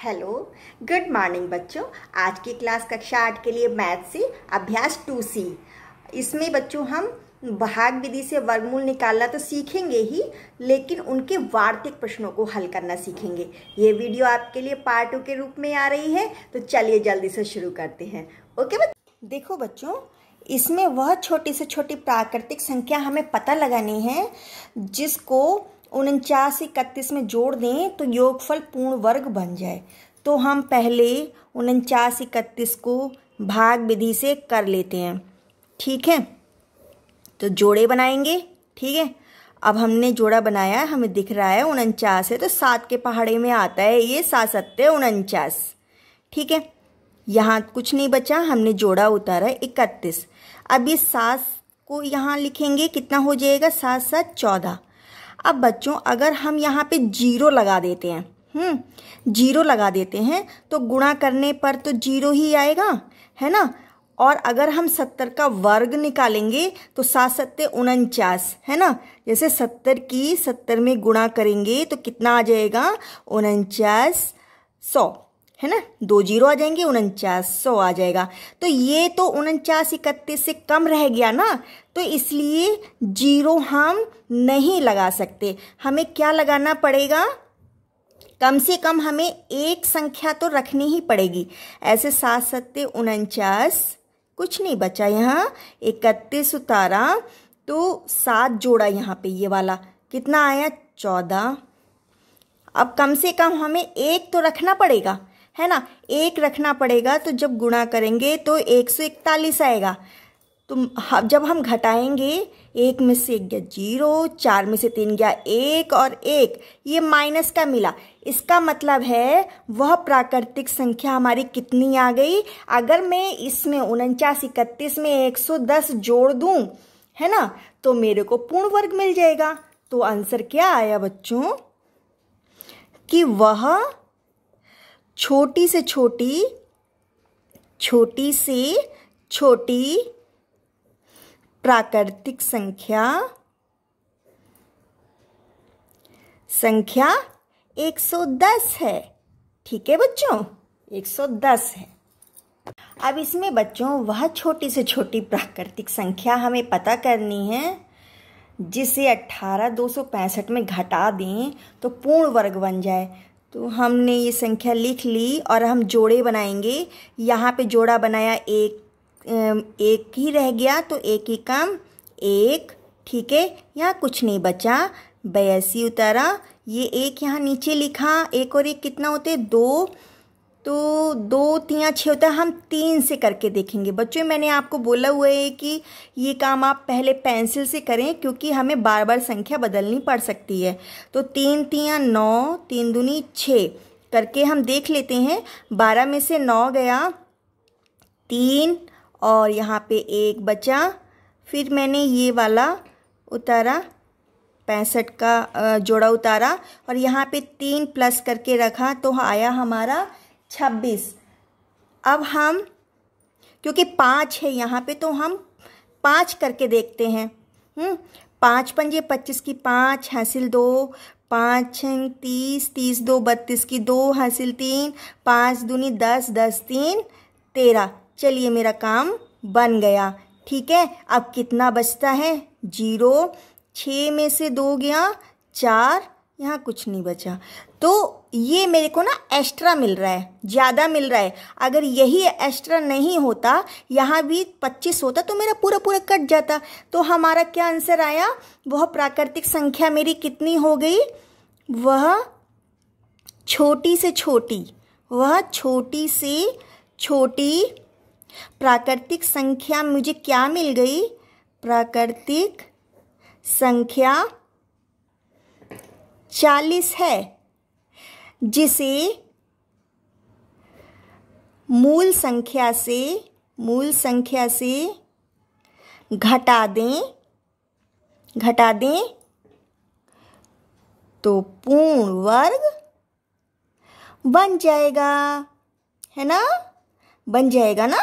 Hello, good morning बच्चों। आज की क्लास कक्षा 8 के लिए मैथ से अभ्यास 2C। इसमें बच्चों हम भाग विधि से वर्गमूल निकालना तो सीखेंगे ही, लेकिन उनके वार्तिक प्रश्नों को हल करना सीखेंगे। ये वीडियो आपके लिए पार्ट 2 के रूप में आ रही है, तो चलिए जल्दी से शुरू करते हैं। ओके बच्चों, देखो बच्चों, इसमें वह छोटी से छोटी प्राकृतिक संख्या हमें पता लगानी है जिसको 49 31 में जोड़ दें तो योगफल पूर्ण वर्ग बन जाए। तो हम पहले 49 31 को भाग विधि से कर लेते हैं, ठीक है। तो जोड़े बनाएंगे, ठीक है। अब हमने जोड़ा बनाया, हमें दिख रहा है 49 है, तो 7 के पहाड़े में आता है ये 7 7 49, ठीक है। यहाँ कुछ नहीं बचा, हमने जोड़ा उतारा 31। अब ये 7 को यहाँ लिखेंगे, कितना हो जाएगा 7 7 14। अब बच्चों अगर हम यहाँ पे जीरो लगा देते हैं, जीरो लगा देते हैं तो गुणा करने पर तो जीरो ही आएगा, है ना। और अगर हम 70 का वर्ग निकालेंगे तो 7 7 49, है ना। जैसे 70 की 70 में गुणा करेंगे तो कितना आ जाएगा 49 100, है ना। 2 जीरो आ जाएंगे, 49 100 आ जाएगा। तो ये तो 49 31 से कम रह गया ना, तो इसलिए जीरो हम नहीं लगा सकते। हमें क्या लगाना पड़ेगा, कम से कम हमें एक संख्या तो रखनी ही पड़ेगी। ऐसे 7 7 49, कुछ नहीं बचा, यहाँ 31 उतारा तो 7 जोड़ा यहाँ पे, ये वाला कितना आया 14। अब कम से कम हमें एक तो रखना पड़ेगा, है ना। एक रखना पड़ेगा, तो जब गुणा करेंगे तो 141 आएगा। तो जब हम घटाएंगे, 1 में से 1 गया 0, 4 में से 3 गया 1 और 1 ये माइनस का मिला। इसका मतलब है वह प्राकृतिक संख्या हमारी कितनी आ गई। अगर मैं इसमें 49 31 में 110 जोड़ दूं, है ना, तो मेरे को पूर्ण वर्ग मिल जाएगा। तो आंसर क्या आया बच्चों, कि वह छोटी से छोटी प्राकृतिक संख्या 110 है, ठीक है बच्चों, 110 है। अब इसमें बच्चों वह छोटी से छोटी प्राकृतिक संख्या हमें पता करनी है जिसे 18265 में घटा दें तो पूर्ण वर्ग बन जाए। तो हमने ये संख्या लिख ली और हम जोड़े बनाएंगे। यहाँ पे जोड़ा बनाया, एक ही रह गया तो एक ही कम 1, ठीक है। यहाँ कुछ नहीं बचा, 82 उतारा, ये एक यहाँ नीचे लिखा, एक और एक कितना होते 2, तो 2 3 6 होता है। हम 3 से करके देखेंगे बच्चों। मैंने आपको बोला हुआ है कि ये काम आप पहले पेंसिल से करें, क्योंकि हमें बार बार संख्या बदलनी पड़ सकती है। तो 3 3 9, 3 दूनी 6 करके हम देख लेते हैं। 12 में से 9 गया 3 और यहाँ पे 1 बचा। फिर मैंने ये वाला उतारा, 65 का जोड़ा उतारा और यहाँ पे 3 प्लस करके रखा तो आया हमारा 26। अब हम, क्योंकि 5 है यहाँ पे, तो हम 5 करके देखते हैं। 5 पंजे 25 की 5 हासिल 2, 5 30, 30 2 32 की 2 हासिल 3, 5 दूनी 10, 10 3 13। चलिए मेरा काम बन गया, ठीक है। अब कितना बचता है 0, 6 में से 2 गया 4, यहाँ कुछ नहीं बचा। तो ये मेरे को ना एक्स्ट्रा मिल रहा है, ज़्यादा मिल रहा है। अगर यही एक्स्ट्रा नहीं होता, यहाँ भी 25 होता, तो मेरा पूरा पूरा कट जाता। तो हमारा क्या आंसर आया, वह प्राकृतिक संख्या मेरी कितनी हो गई, वह छोटी से छोटी प्राकृतिक संख्या मुझे क्या मिल गई, प्राकृतिक संख्या 40 है, जिसे मूल संख्या से घटा दें तो पूर्ण वर्ग बन जाएगा, है ना। बन जाएगा ना,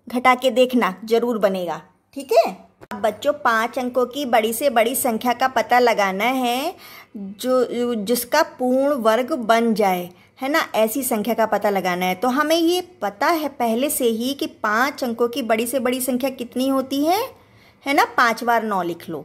घटा के देखना, जरूर बनेगा, ठीक है। अब बच्चों 5 अंकों की बड़ी से बड़ी संख्या का पता लगाना है जिसका पूर्ण वर्ग बन जाए। है ना, ऐसी संख्या का पता लगाना है। तो हमें ये पता है पहले से ही कि 5 अंकों की बड़ी से बड़ी संख्या कितनी होती है ना, 5 बार 9 लिख लो।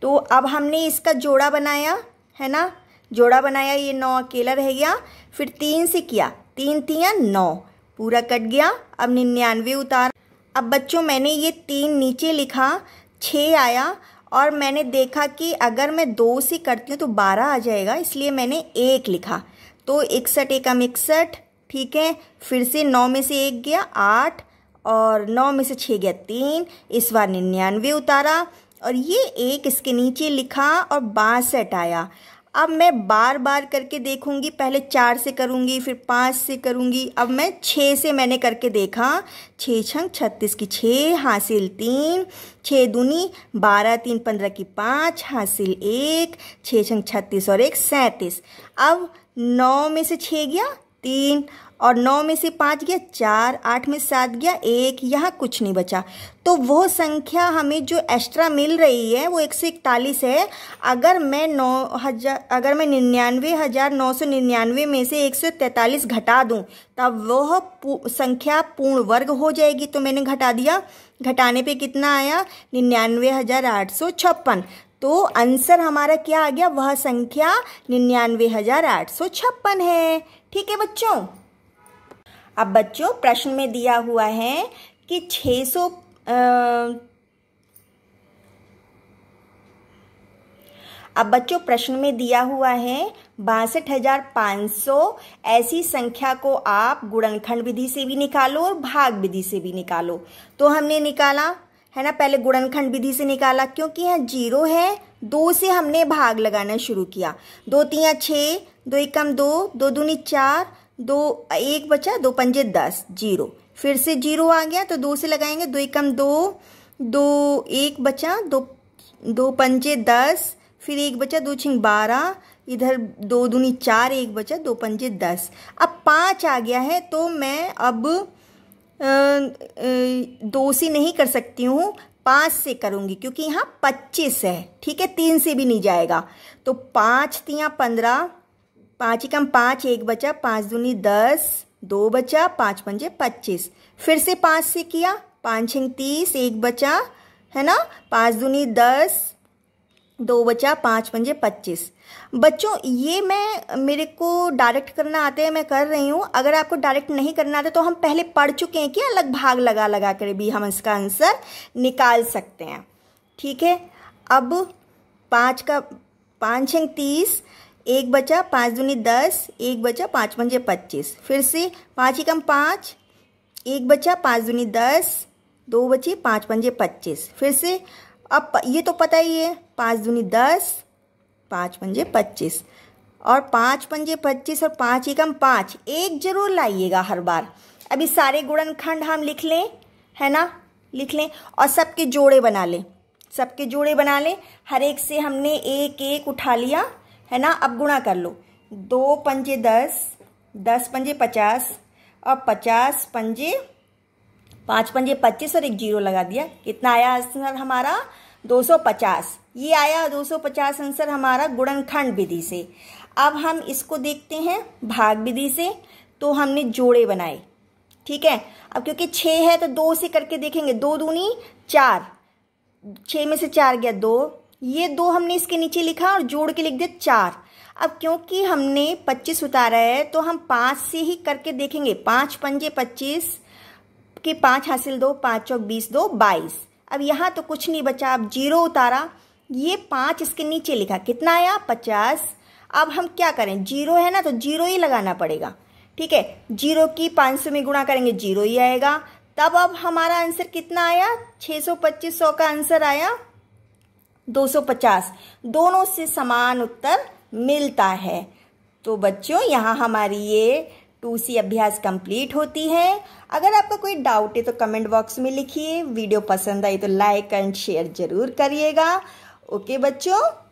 तो अब हमने इसका जोड़ा बनाया, है ना, जोड़ा बनाया, ये 9 अकेला रह गया। फिर 3 से किया, 3 तियां 9, पूरा कट गया। अब 99 उतार। अब बच्चों मैंने ये 3 नीचे लिखा, 6 आया, और मैंने देखा कि अगर मैं 2 से करती हूँ तो 12 आ जाएगा, इसलिए मैंने 1 लिखा। तो 61 एकम 61, ठीक है। फिर से 9 में से 1 गया 8, और 9 में से 6 गया 3। इस बार 99 उतारा और ये 1 इसके नीचे लिखा और 62 आया। अब मैं बार बार करके देखूंगी, पहले 4 से करूंगी, फिर 5 से करूंगी। अब मैं 6 से मैंने करके देखा, 6 छंग 36 की 6, हासिल 3, 6 दूनी 12, 3 15 की 5, हासिल 1, 6 छंग 36 और 1 37। अब 9 में से 6 गया 3, और 9 में से 5 गया 4, 8 में 7 गया 1, यहाँ कुछ नहीं बचा। तो वो संख्या हमें जो एक्स्ट्रा मिल रही है वो 141 है। अगर मैं 99,999 में से 143 घटा दूं तब वह संख्या पूर्ण वर्ग हो जाएगी। तो मैंने घटा दिया, घटाने पे कितना आया, 99,856। तो आंसर हमारा क्या आ गया, वह संख्या 99,856 है। ठीक है बच्चों। अब बच्चों प्रश्न में दिया हुआ है कि 600 अब बच्चों प्रश्न में दिया हुआ है 62,500 ऐसी संख्या को आप गुणनखंड विधि से भी निकालो और भाग विधि से भी निकालो। तो हमने निकाला, है ना, पहले गुणनखंड विधि से निकाला क्योंकि यहाँ 0 है। 2 से हमने भाग लगाना शुरू किया, 2 तियां 6, 2 एकम 2, 2 दूनी 4, 2 1 बचा, 2 पंजे 10, 0। फिर से 0 आ गया तो 2 से लगाएंगे, 2 एकम 2, 2 1 बचा, 2 पंजे 10, फिर 1 बचा, 2 छिंग 12, इधर 2 दूनी 4, 1 बचा, 2 पंजे 10। अब 5 आ गया है तो मैं अब 2 से नहीं कर सकती हूँ, 5 से करूँगी क्योंकि यहाँ 25 है। ठीक है, 3 से भी नहीं जाएगा। तो 5 तियां 15, 5 एकम 5, 1 बचा, 5 दूनी 10, 2 बचा, 5 पंजे 25। फिर से 5 से किया, 5 छिंग 30, 1 बचा, है ना, 5 दूनी 10, 2 बचा, 5 पंजे 25। बच्चों ये मेरे को डायरेक्ट करना आता है, मैं कर रही हूँ। अगर आपको डायरेक्ट नहीं करना आता तो हम पहले पढ़ चुके हैं कि अलग भाग लगा लगा कर भी हम इसका आंसर निकाल सकते हैं। ठीक है, अब 5 छिंग 30, 1 बचा, 5 दूनी 10, 1 बचा, 5 पंजे 25। फिर से 5 एकम 5, 1 बचा, 5 दूनी 10, 2 बची, 5 पंजे 25। फिर से अब ये तो पता ही है, 5 दूनी 10, 5 पंजे 25, और 5 पंजे 25 और 5 एकम 5, 1 जरूर लाइएगा हर बार। अभी सारे गुणनखंड हम लिख लें, है ना, लिख लें और सबके जोड़े बना लें, सबके जोड़े बना लें। हर एक से हमने 1 1 उठा लिया, है ना। अब गुणा कर लो, 2 पंजे 10, 10 पंजे 50, और 50 पंजे 5 पंजे 25 और 1 0 लगा दिया। कितना आया आंसर हमारा, 250। ये आया 250 आंसर हमारा गुणनखंड विधि से। अब हम इसको देखते हैं भाग विधि से। तो हमने जोड़े बनाए, ठीक है। अब क्योंकि 6 है तो 2 से करके देखेंगे, 2 दूनी 4, 6 में से 4 गया 2, ये 2 हमने इसके नीचे लिखा और जोड़ के लिख दिया 4। अब क्योंकि हमने 25 उतारा है तो हम 5 से ही करके देखेंगे। 5 पंजे 25 के 5 हासिल 2, 5 चौक 20, 2 22। अब यहाँ तो कुछ नहीं बचा, अब 0 उतारा, ये 5 इसके नीचे लिखा, कितना आया 50। अब हम क्या करें, 0 है ना तो 0 ही लगाना पड़ेगा, ठीक है। 0 की 500 में गुणा करेंगे 0 ही आएगा। तब अब हमारा आंसर कितना आया, 625 100 का आंसर आया 250। दोनों से समान उत्तर मिलता है। तो बच्चों यहाँ हमारी ये 2C अभ्यास कंप्लीट होती है। अगर आपका कोई डाउट है तो कमेंट बॉक्स में लिखिए। वीडियो पसंद आई तो लाइक एंड शेयर जरूर करिएगा। ओके बच्चों।